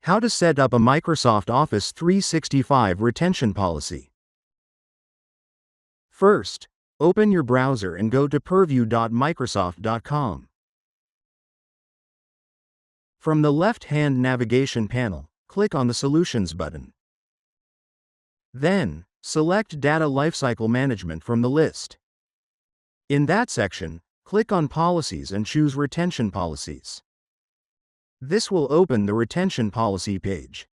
How to set up a Microsoft Office 365 retention policy. First, open your browser and go to purview.microsoft.com. From the left-hand navigation panel, click on the Solutions button. Then, select Data Lifecycle Management from the list. In that section, click on Policies and choose Retention Policies. This will open the retention policy page.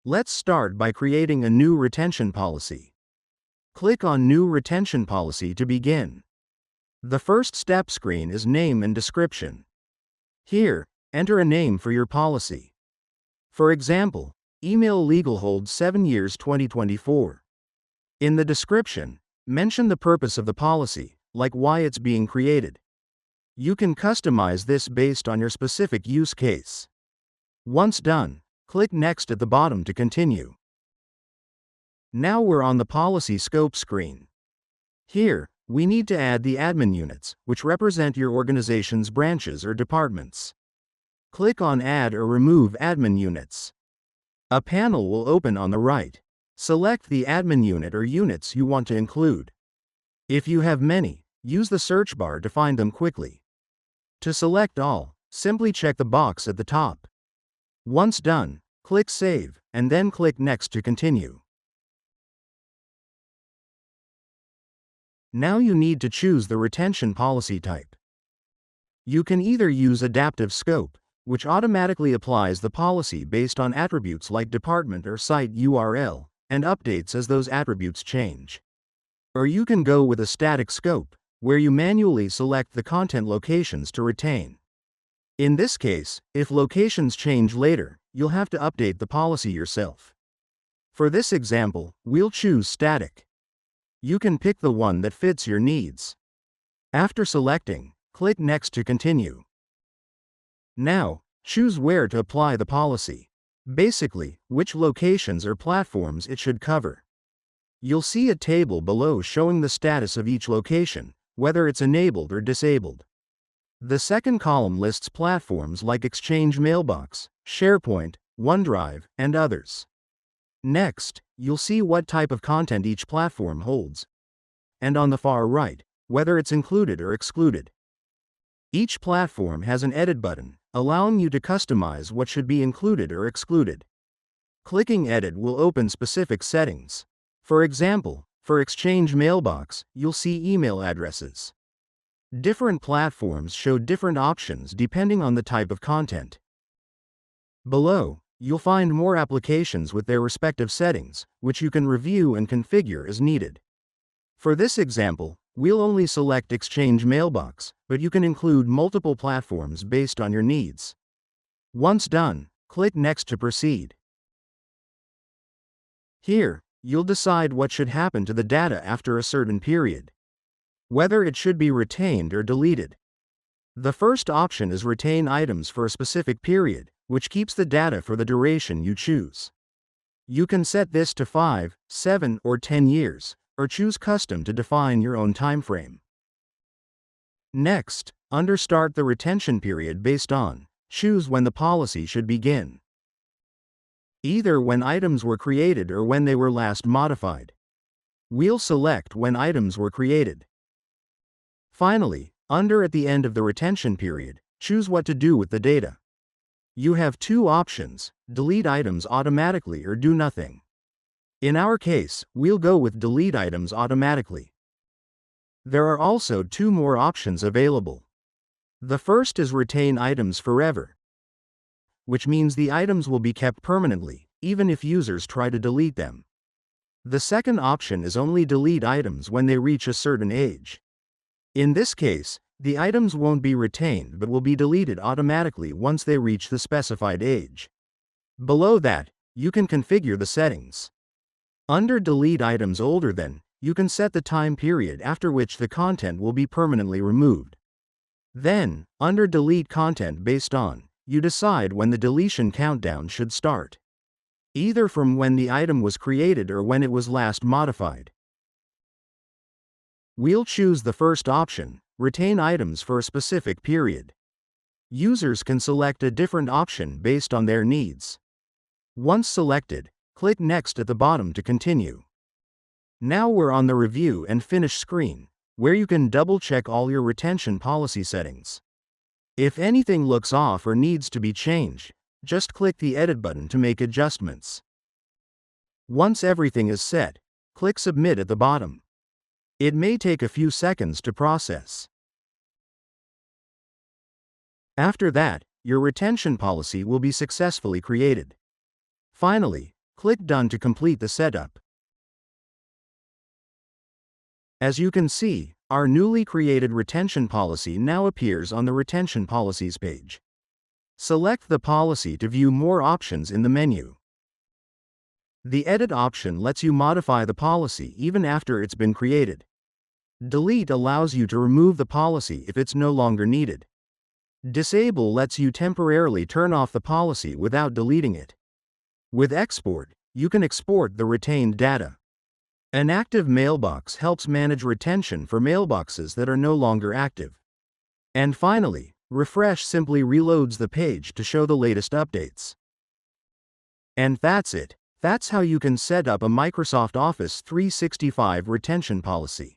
Let's start by creating a new retention policy. Click on New Retention Policy to begin. The first step screen is Name and Description. Here, enter a name for your policy. For example, Email Legal Hold 7 Years 2024. In the description, mention the purpose of the policy, like why it's being created. You can customize this based on your specific use case. Once done, click Next at the bottom to continue. Now we're on the Policy Scope screen. Here, we need to add the admin units, which represent your organization's branches or departments. Click on Add or Remove Admin Units. A panel will open on the right. Select the admin unit or units you want to include. If you have many, use the search bar to find them quickly. To select all, simply check the box at the top. Once done, click Save, and then click Next to continue. Now you need to choose the retention policy type. You can either use Adaptive Scope, which automatically applies the policy based on attributes like department or site URL, and updates as those attributes change. Or you can go with a Static Scope, where you manually select the content locations to retain. In this case, if locations change later, you'll have to update the policy yourself. For this example, we'll choose Static. You can pick the one that fits your needs. After selecting, click Next to continue. Now, choose where to apply the policy. Basically, which locations or platforms it should cover. You'll see a table below showing the status of each location, whether it's enabled or disabled. The second column lists platforms like Exchange Mailbox, SharePoint, OneDrive, and others. Next, you'll see what type of content each platform holds. And on the far right, whether it's included or excluded. Each platform has an Edit button, allowing you to customize what should be included or excluded. Clicking Edit will open specific settings. For example, for Exchange Mailbox, you'll see email addresses. Different platforms show different options depending on the type of content. Below, you'll find more applications with their respective settings, which you can review and configure as needed. For this example, we'll only select Exchange Mailbox, but you can include multiple platforms based on your needs. Once done, click Next to proceed. Here, you'll decide what should happen to the data after a certain period. Whether it should be retained or deleted. The first option is Retain Items for a specific period, which keeps the data for the duration you choose. You can set this to 5, 7, or 10 years, or choose Custom to define your own timeframe. Next, under Start the retention period based on, choose when the policy should begin. Either when items were created or when they were last modified. We'll select when items were created. Finally, under At the end of the retention period, choose what to do with the data. You have two options, delete items automatically or do nothing. In our case, we'll go with delete items automatically. There are also two more options available. The first is Retain Items Forever, which means the items will be kept permanently, even if users try to delete them. The second option is only delete items when they reach a certain age. In this case, the items won't be retained but will be deleted automatically once they reach the specified age. Below that, you can configure the settings. Under Delete Items Older Than, you can set the time period after which the content will be permanently removed. Then, under Delete Content Based On, you decide when the deletion countdown should start. Either from when the item was created or when it was last modified. We'll choose the first option, Retain Items for a specific period. Users can select a different option based on their needs. Once selected, click Next at the bottom to continue. Now we're on the Review and Finish screen, where you can double-check all your retention policy settings. If anything looks off or needs to be changed, just click the Edit button to make adjustments. Once everything is set, click Submit at the bottom. It may take a few seconds to process. After that, your retention policy will be successfully created. Finally, click Done to complete the setup. As you can see, our newly created retention policy now appears on the Retention Policies page. Select the policy to view more options in the menu. The Edit option lets you modify the policy even after it's been created. Delete allows you to remove the policy if it's no longer needed. Disable lets you temporarily turn off the policy without deleting it. With Export, you can export the retained data. An active mailbox helps manage retention for mailboxes that are no longer active. And finally, Refresh simply reloads the page to show the latest updates. And that's it. That's how you can set up a Microsoft Office 365 retention policy.